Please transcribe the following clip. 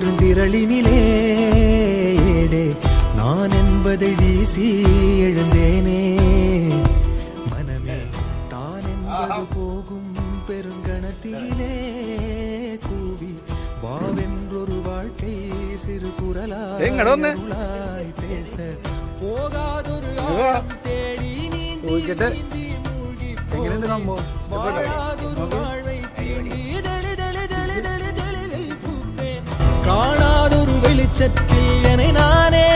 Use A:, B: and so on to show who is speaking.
A: பெருந்திரளினிலே நான் என்பதை வீசி எழுந்தேனே. மனமே தான் என்பது போகும் பெருங்கணத்தினிலே கூவி வாவென்றொரு வாழ்க்கை சிறு குரலாய் பேச போகாதொரு தேடி நீந்தி மூழ்கி வாழாதொரு வாழ்வை காணாதொரு வெளிச்சத்தில் என்னை நானே